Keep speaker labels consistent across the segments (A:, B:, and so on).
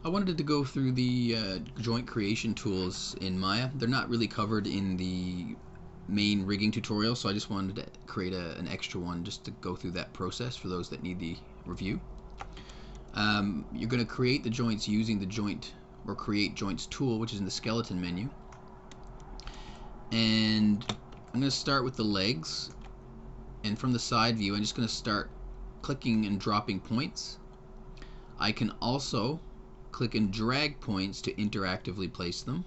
A: I wanted to go through the joint creation tools in Maya. They're not really covered in the main rigging tutorial, so I just wanted to create an extra one just to go through that process for those that need the review. You're going to create the joints using the joint or create joints tool, which is in the skeleton menu. And I'm going to start with the legs, and from the side view I'm just going to start clicking and dropping points. I can also click and drag points to interactively place them.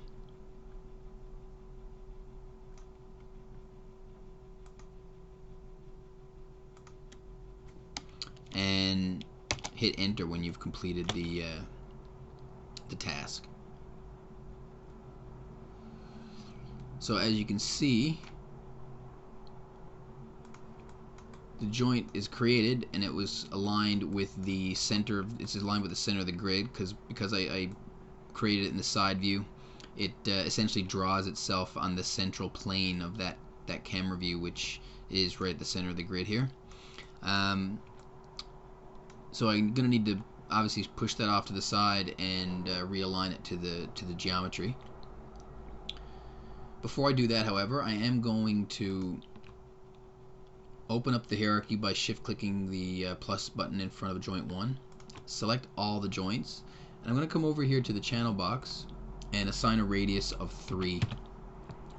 A: And hit enter when you've completed the task. So as you can see, the joint is created and it was aligned with the center. It's aligned with the center of the grid because I created it in the side view. It essentially draws itself on the central plane of that camera view, which is right at the center of the grid here. So I'm gonna need to obviously push that off to the side and realign it to the geometry. Before I do that, however, I am going to open up the hierarchy by shift clicking the plus button in front of joint 1, select all the joints, and I'm going to come over here to the channel box and assign a radius of 3.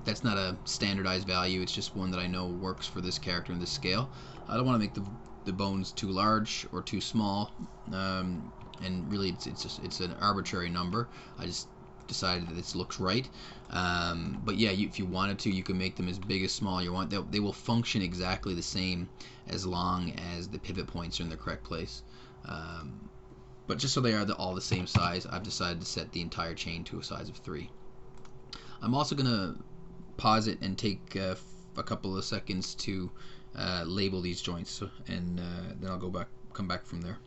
A: That's not a standardized value, it's just one that I know works for this character and this scale. I don't want to make the bones too large or too small, and really it's an arbitrary number. I just decided that this looks right. But yeah, if you wanted to, you can make them as big as small you want. They will function exactly the same as long as the pivot points are in the correct place. But just so they are all the same size, I've decided to set the entire chain to a size of 3. I'm also going to pause it and take a couple of seconds to label these joints, and then I'll come back from there.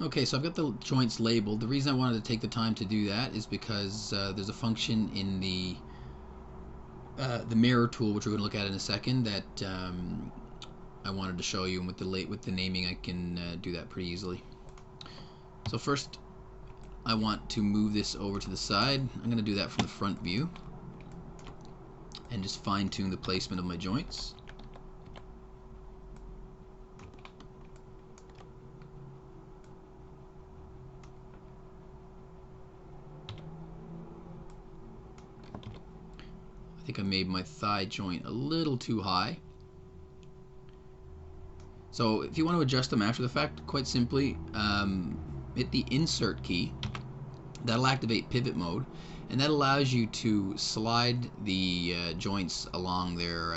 A: Okay, so I've got the joints labeled. The reason I wanted to take the time to do that is because there's a function in the mirror tool, which we're going to look at in a second, that I wanted to show you, and with the naming I can do that pretty easily. So first I want to move this over to the side. I'm going to do that from the front view and just fine-tune the placement of my joints. I think I made my thigh joint a little too high. So if you want to adjust them after the fact, quite simply, hit the insert key. That'll activate pivot mode, and that allows you to slide the joints along their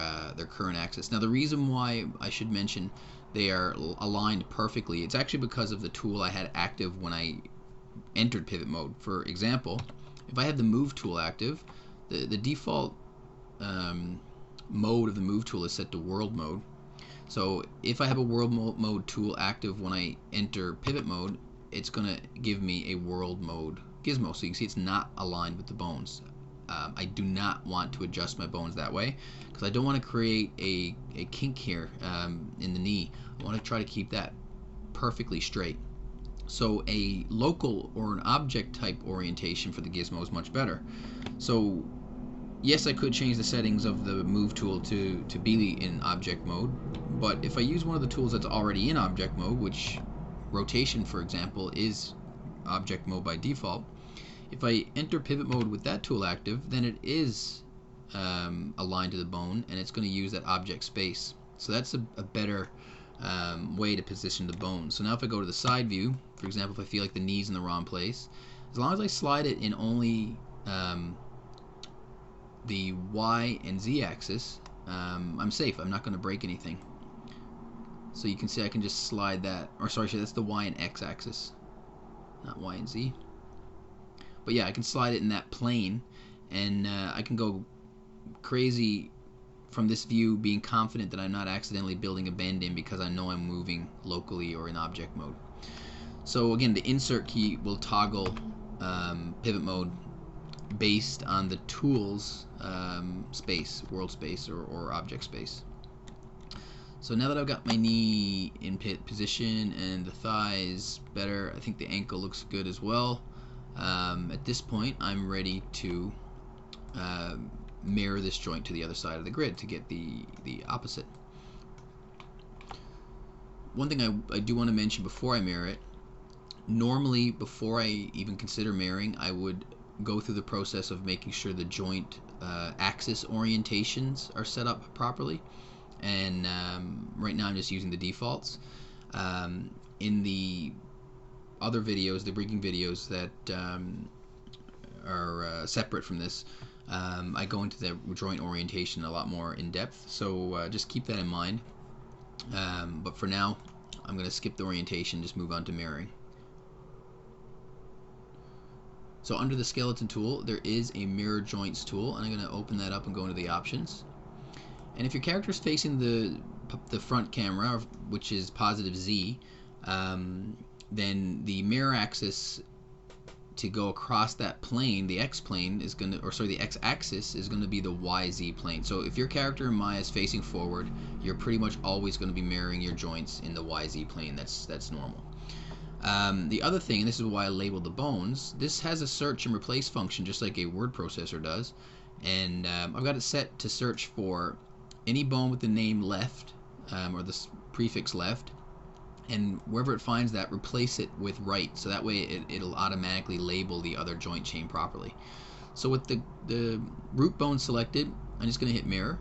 A: current axis. Now the reason why I should mention they are aligned perfectly, it's actually because of the tool I had active when I entered pivot mode. For example, if I had the move tool active, the default mode of the move tool is set to world mode. So if I have a world mode tool active when I enter pivot mode, it's going to give me a world mode gizmo. So you can see it's not aligned with the bones. I do not want to adjust my bones that way because I don't want to create a kink here in the knee. I want to try to keep that perfectly straight. So a local or an object type orientation for the gizmo is much better. So yes, I could change the settings of the move tool to be in object mode, but if I use one of the tools that's already in object mode, which rotation for example is object mode by default, if I enter pivot mode with that tool active, then it is aligned to the bone and it's going to use that object space. So that's a better way to position the bone. So now if I go to the side view, for example, if I feel like the knee's in the wrong place, as long as I slide it in only the Y and Z axis, I'm safe. I'm not going to break anything. So you can see I can just slide that, or sorry, that's the Y and X axis, not Y and Z. But yeah, I can slide it in that plane, and I can go crazy from this view, being confident that I'm not accidentally building a bend in because I know I'm moving locally or in object mode. So again, the insert key will toggle pivot mode based on the tool's space, world space or object space. So now that I've got my knee in position and the thighs better, I think the ankle looks good as well. At this point, I'm ready to mirror this joint to the other side of the grid to get the opposite. One thing I do want to mention before I mirror it, normally before I even consider mirroring, I would go through the process of making sure the joint axis orientations are set up properly. And right now I'm just using the defaults. In the other videos, the rigging videos that are separate from this, I go into the joint orientation a lot more in depth, so just keep that in mind. But for now, I'm going to skip the orientation, just move on to mirroring. So under the skeleton tool, there is a mirror joints tool, and I'm going to open that up and go into the options. And if your character is facing the front camera, which is positive Z, then the mirror axis to go across that plane, the X plane is going to, or sorry, the X axis is going to be the YZ plane. So if your character in Maya is facing forward, you're pretty much always going to be mirroring your joints in the YZ plane. That's normal. The other thing, and this is why I labeled the bones, this has a search and replace function just like a word processor does, and I've got it set to search for any bone with the name left, or the prefix left, and wherever it finds that, replace it with right, so that way it'll automatically label the other joint chain properly. So with the root bone selected, I'm just going to hit mirror.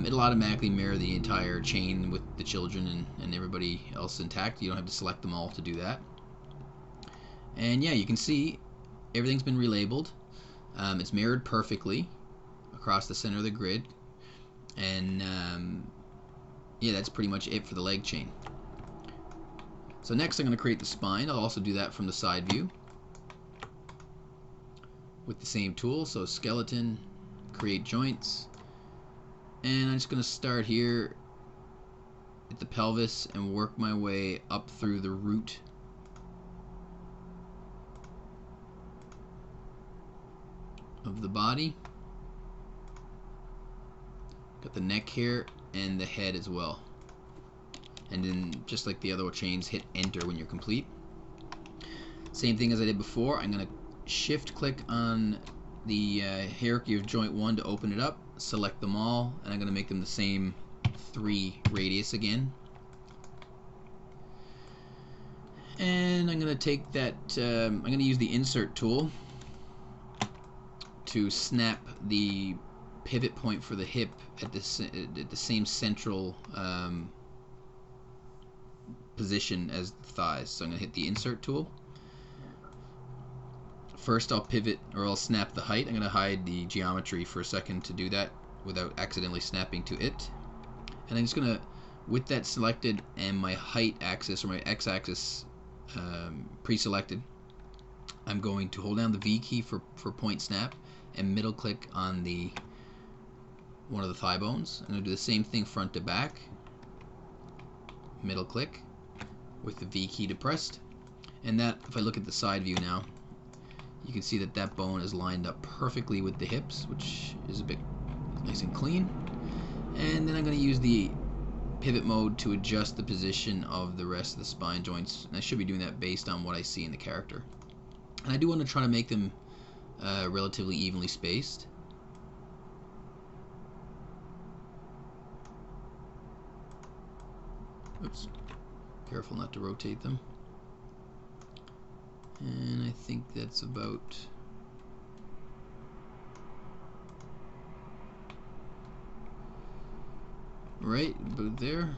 A: It'll automatically mirror the entire chain with the children and everybody else intact. You don't have to select them all to do that. And yeah, you can see everything's been relabeled. It's mirrored perfectly across the center of the grid. And yeah, that's pretty much it for the leg chain. So next I'm going to create the spine. I'll also do that from the side view with the same tool. So skeleton, create joints, and I'm just going to start here at the pelvis and work my way up through the root of the body. Got the neck here and the head as well. And then just like the other chains, hit enter when you're complete. Same thing as I did before. I'm going to shift click on the hierarchy of joint 1 to open it up, select them all, and I'm going to make them the same 3 radius again. And I'm going to take that, I'm going to use the insert tool to snap the pivot point for the hip at the same central position as the thighs. So I'm going to hit the insert tool. First I'll pivot, or I'll snap the height. I'm going to hide the geometry for a second to do that without accidentally snapping to it. And I'm just going to, with that selected and my height axis or my X axis pre-selected, I'm going to hold down the V key for point snap and middle click on one of the thigh bones. I'm going to do the same thing front to back, middle click with the V key depressed, and that, if I look at the side view now, you can see that that bone is lined up perfectly with the hips, which is a bit nice and clean. And then I'm going to use the pivot mode to adjust the position of the rest of the spine joints, and I should be doing that based on what I see in the character. And I do want to try to make them relatively evenly spaced. Oops, careful not to rotate them. And I think that's about right, about there.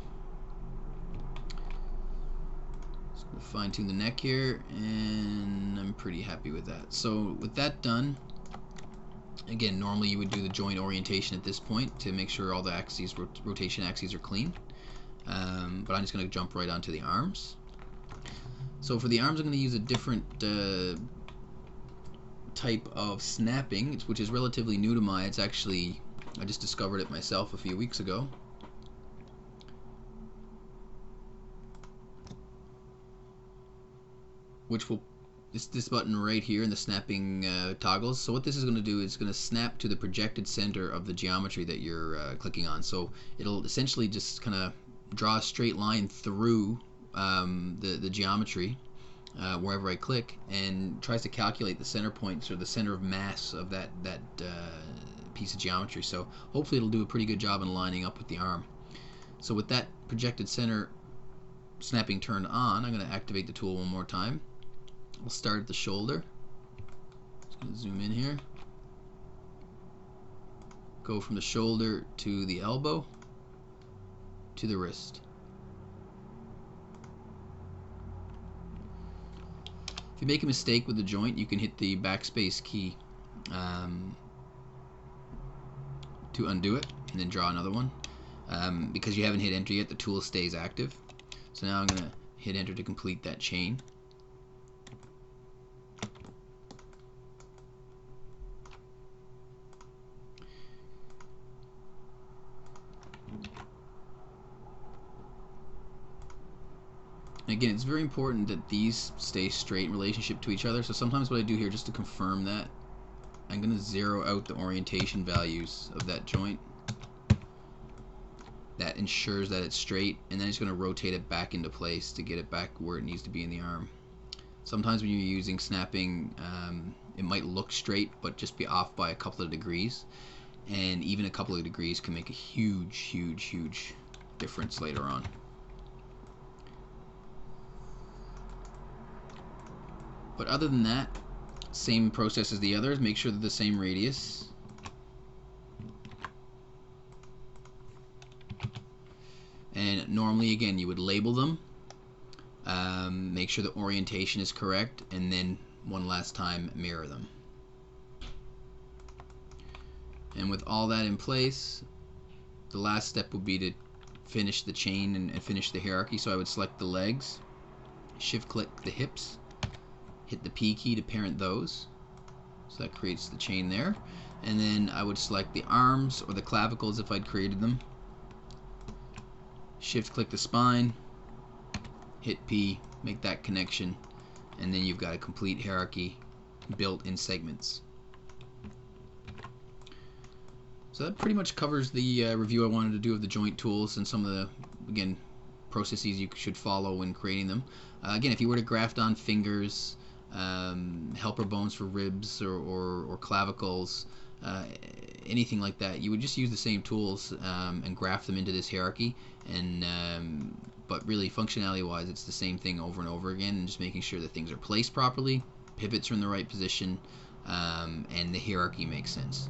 A: Just gonna fine tune the neck here, and I'm pretty happy with that. So with that done, again, normally you would do the joint orientation at this point to make sure all the axes, rotation axes are clean. But I'm just going to jump right onto the arms. So for the arms, I'm going to use a different type of snapping, which is relatively new to Maya. It's actually, I just discovered it myself a few weeks ago. Which will this button right here in the snapping toggles. So what this is going to do is going to snap to the projected center of the geometry that you're clicking on. So it'll essentially just kind of draw a straight line through the geometry wherever I click, and tries to calculate the center points or the center of mass of that piece of geometry. So hopefully it'll do a pretty good job in lining up with the arm. So with that projected center snapping turned on, I'm going to activate the tool one more time. We'll start at the shoulder. Just going to zoom in here. Go from the shoulder to the elbow to the wrist. If you make a mistake with the joint, you can hit the backspace key to undo it and then draw another one. Because you haven't hit enter yet, the tool stays active. So now I'm going to hit enter to complete that chain. Again, it's very important that these stay straight in relationship to each other. So sometimes what I do here, just to confirm that, I'm going to zero out the orientation values of that joint. That ensures that it's straight, and then it's going to rotate it back into place to get it back where it needs to be in the arm. Sometimes when you're using snapping, it might look straight but just be off by a couple of degrees, and even a couple of degrees can make a huge difference later on. But other than that, same process as the others. Make sure they're the same radius. And normally, again, you would label them, make sure the orientation is correct, and then one last time mirror them. And with all that in place, the last step would be to finish the chain and finish the hierarchy. So I would select the legs, shift click the hips, hit the P key to parent those, so that creates the chain there, and then I would select the arms or the clavicles if I'd created them, shift click the spine, hit P, make that connection, and then you've got a complete hierarchy built in segments. So that pretty much covers the review I wanted to do of the joint tools and some of the, again, processes you should follow when creating them. Again, if you were to graft on fingers, helper bones for ribs or clavicles, anything like that, you would just use the same tools and graft them into this hierarchy. And but really, functionality wise, it's the same thing over and over again, and just making sure that things are placed properly, pivots are in the right position, and the hierarchy makes sense.